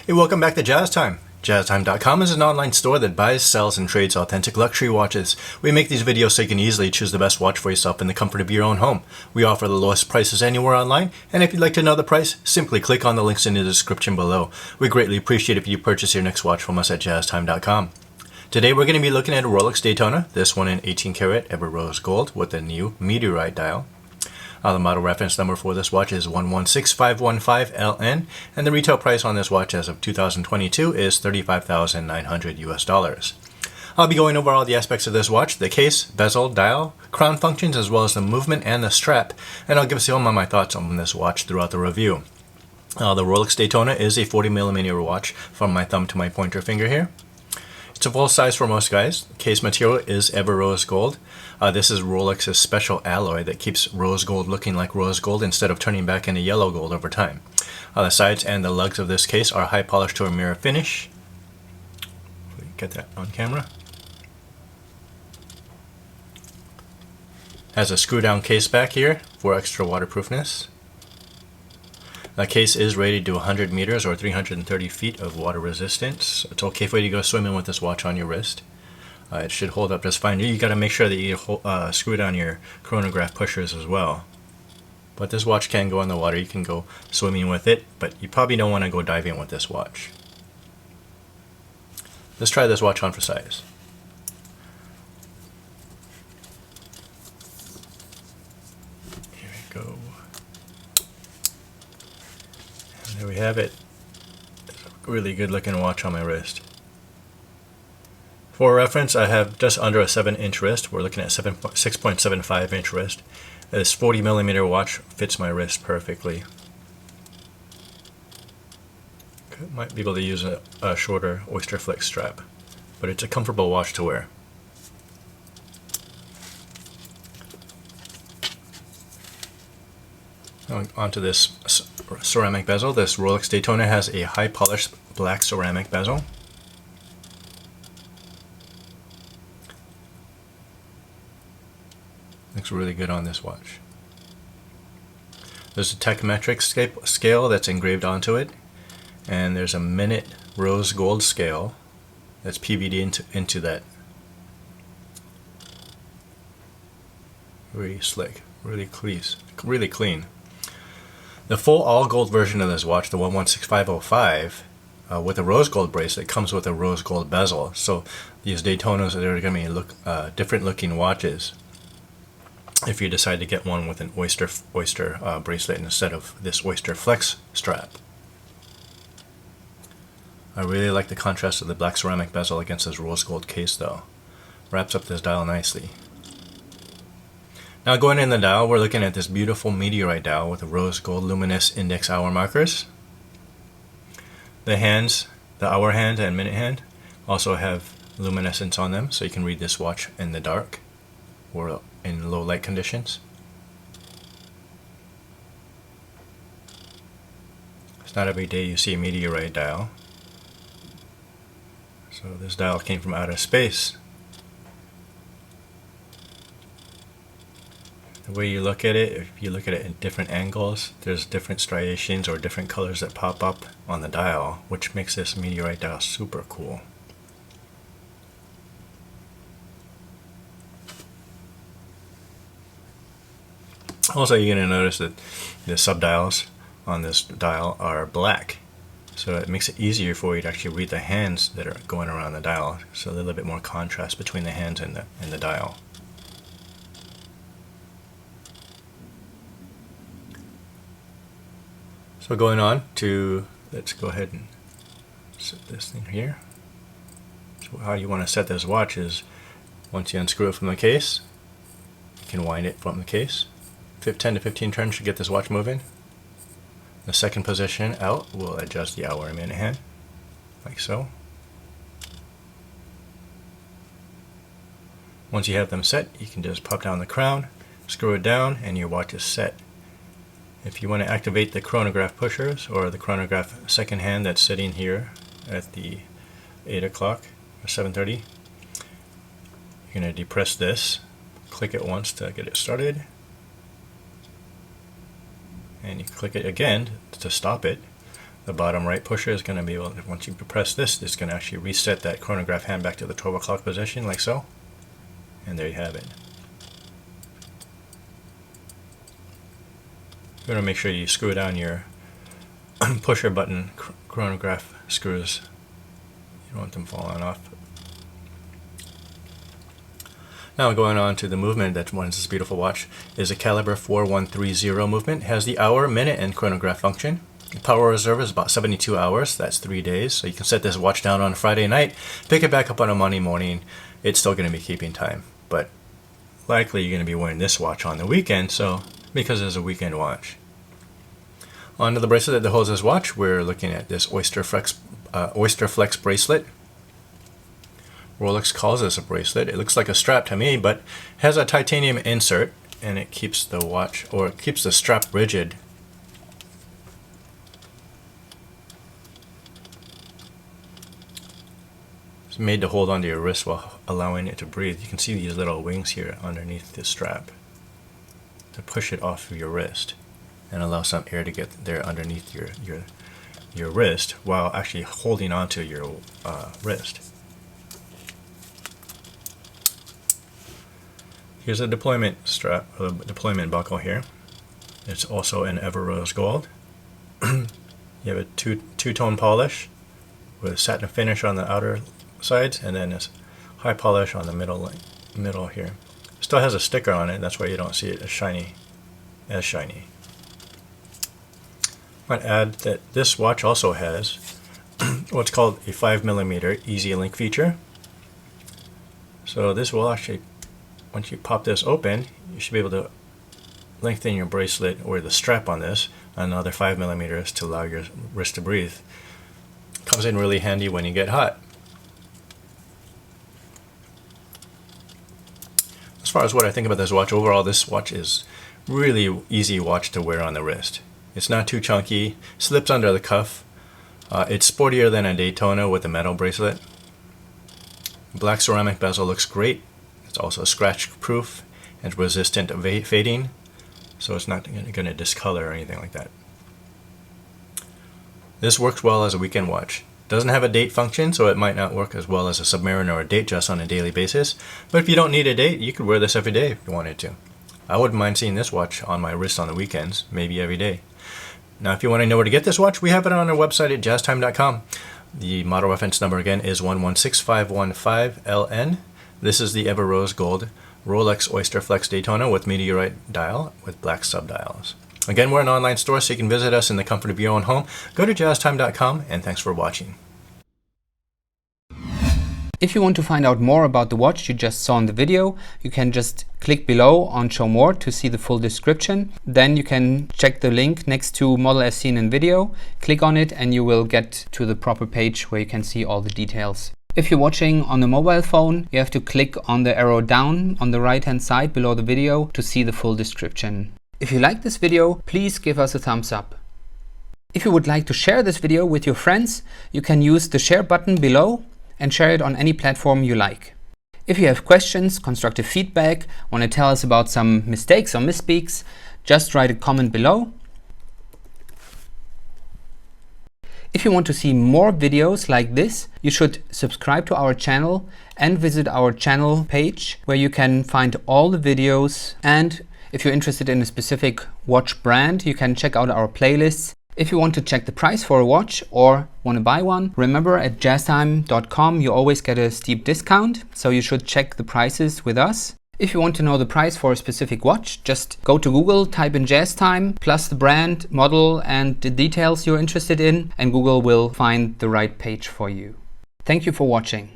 Hey, welcome back to Jazz Time. JazzTime.com is an online store that buys, sells, and trades authentic luxury watches. We make these videos so you can easily choose the best watch for yourself in the comfort of your own home. We offer the lowest prices anywhere online, and if you'd like to know the price, simply click on the links in the description below. We greatly appreciate if you purchase your next watch from us at JazzTime.com. Today we're going to be looking at a Rolex Daytona, this one in 18 karat ever rose gold with a new Meteorite dial. The model reference number for this watch is 116515LN, and the retail price on this watch as of 2022 is $35,900 US. I'll be going over all the aspects of this watch, the case, bezel, dial, crown functions, as well as the movement and the strap, and I'll give some of my thoughts on this watch throughout the review. The Rolex Daytona is a 40mm watch from my thumb to my pointer finger here. It's a full size for most guys. Case material is ever rose gold. This is Rolex's special alloy that keeps rose gold looking like rose gold instead of turning back into yellow gold over time. The sides and the lugs of this case are high polished to a mirror finish. Get that on camera. Has a screw down case back here for extra waterproofness. The case is rated to 100 meters or 330 feet of water resistance. It's okay for you to go swimming with this watch on your wrist. It should hold up just fine. You got to make sure that you screw down your chronograph pushers as well. But this watch can go in the water. You can go swimming with it, but you probably don't want to go diving with this watch. Let's try this watch on for size. Here we go. There we have it. It's a really good looking watch on my wrist. For reference, I have just under a 7-inch wrist. We're looking at 6.75 inch wrist. This 40mm watch fits my wrist perfectly. Might be able to use a shorter Oysterflex strap, but it's a comfortable watch to wear. Onto this ceramic bezel. This Rolex Daytona has a high polished black ceramic bezel. Looks really good on this watch. There's a Techmetric scale that's engraved onto it, and there's a minute rose gold scale that's PVD into that. Really slick, really clean. The full all-gold version of this watch, the 116505, with a rose gold bracelet, comes with a rose gold bezel. So these Daytonas are going to be different looking watches if you decide to get one with an oyster bracelet instead of this Oysterflex strap. I really like the contrast of the black ceramic bezel against this rose gold case though. Wraps up this dial nicely. Now going in the dial, we're looking at this beautiful Meteorite dial with a rose gold luminous index hour markers. The hands, the hour hand and minute hand, also have luminescence on them, so you can read this watch in the dark or in low light conditions. It's not every day you see a Meteorite dial. So this dial came from outer space. The way you look at it, if you look at it in different angles, there's different striations or different colors that pop up on the dial, which makes this Meteorite dial super cool. Also, you're going to notice that the subdials on this dial are black, so it makes it easier for you to actually read the hands that are going around the dial, so a little bit more contrast between the hands and the dial. So going on to, let's go ahead and set this thing here. So how you want to set this watch is, once you unscrew it from the case, you can wind it from the case. 10 to 15 turns should get this watch moving. The second position out will adjust the hour and minute hand, like so. Once you have them set, you can just pop down the crown, screw it down, and your watch is set. If you want to activate the chronograph pushers or the chronograph second hand that's sitting here at the 8 o'clock or 7:30, you're going to depress this, click it once to get it started, and you click it again to stop it. the bottom right pusher is going to be able to, once you press this, it's going to actually reset that chronograph hand back to the 12 o'clock position, like so. And there you have it. You're going to make sure you screw down your pusher button chronograph screws. You don't want them falling off. Now going on to the movement that runs this beautiful watch is a caliber 4130 movement. It has the hour, minute, and chronograph function. The power reserve is about 72 hours. That's 3 days. So you can set this watch down on a Friday night, pick it back up on a Monday morning. It's still going to be keeping time, but likely you're going to be wearing this watch on the weekend, so because it's a weekend watch. On to the bracelet that holds this watch, we're looking at this Oysterflex bracelet. Rolex calls this a bracelet. It looks like a strap to me, but has a titanium insert, and it keeps the watch, or it keeps the strap rigid. It's made to hold onto your wrist while allowing it to breathe. You can see these little wings here underneath the strap to push it off of your wrist and allow some air to get there underneath your wrist while actually holding onto your wrist. Here's a deployment strap, or the deployment buckle here. It's also in ever rose gold. You have a two-tone polish with a satin finish on the outer sides, and then this high polish on the middle here. Still has a sticker on it. That's why you don't see it as shiny. I might add that this watch also has what's called a 5mm easy link feature. So this will actually, once you pop this open, you should be able to lengthen your bracelet or the strap on this another 5mm to allow your wrist to breathe. Comes in really handy when you get hot. As far as what I think about this watch, overall this watch is really easy watch to wear on the wrist. It's not too chunky, slips under the cuff. It's sportier than a Daytona with a metal bracelet. Black ceramic bezel looks great. It's also scratch proof and resistant to fading, so it's not going to discolor or anything like that. This works well as a weekend watch. Doesn't have a date function, so it might not work as well as a Submariner or a Datejust on a daily basis, but if you don't need a date, you could wear this every day if you wanted to. I wouldn't mind seeing this watch on my wrist on the weekends, maybe every day. Now if you want to know where to get this watch, we have it on our website at jazztime.com. The model reference number again is 116515LN. This is the Ever Rose Gold Rolex Oysterflex Daytona with Meteorite dial with black subdials. Again, we're an online store, so you can visit us in the comfort of your own home. Go to jazztime.com, and thanks for watching. If you want to find out more about the watch you just saw in the video, you can just click below on Show More to see the full description. Then you can check the link next to Model as seen in video, click on it, and you will get to the proper page where you can see all the details. If you're watching on a mobile phone, you have to click on the arrow down on the right hand side below the video to see the full description. If you like this video, please give us a thumbs up. If you would like to share this video with your friends, you can use the share button below and share it on any platform you like. If you have questions, constructive feedback, want to tell us about some mistakes or misspeaks, just write a comment below. If you want to see more videos like this, you should subscribe to our channel and visit our channel page where you can find all the videos. And if you're interested in a specific watch brand, you can check out our playlists. If you want to check the price for a watch or want to buy one, remember at jazztime.com you always get a steep discount, so you should check the prices with us. If you want to know the price for a specific watch, just go to Google, type in JazzTime, plus the brand, model, and the details you're interested in, and Google will find the right page for you. Thank you for watching.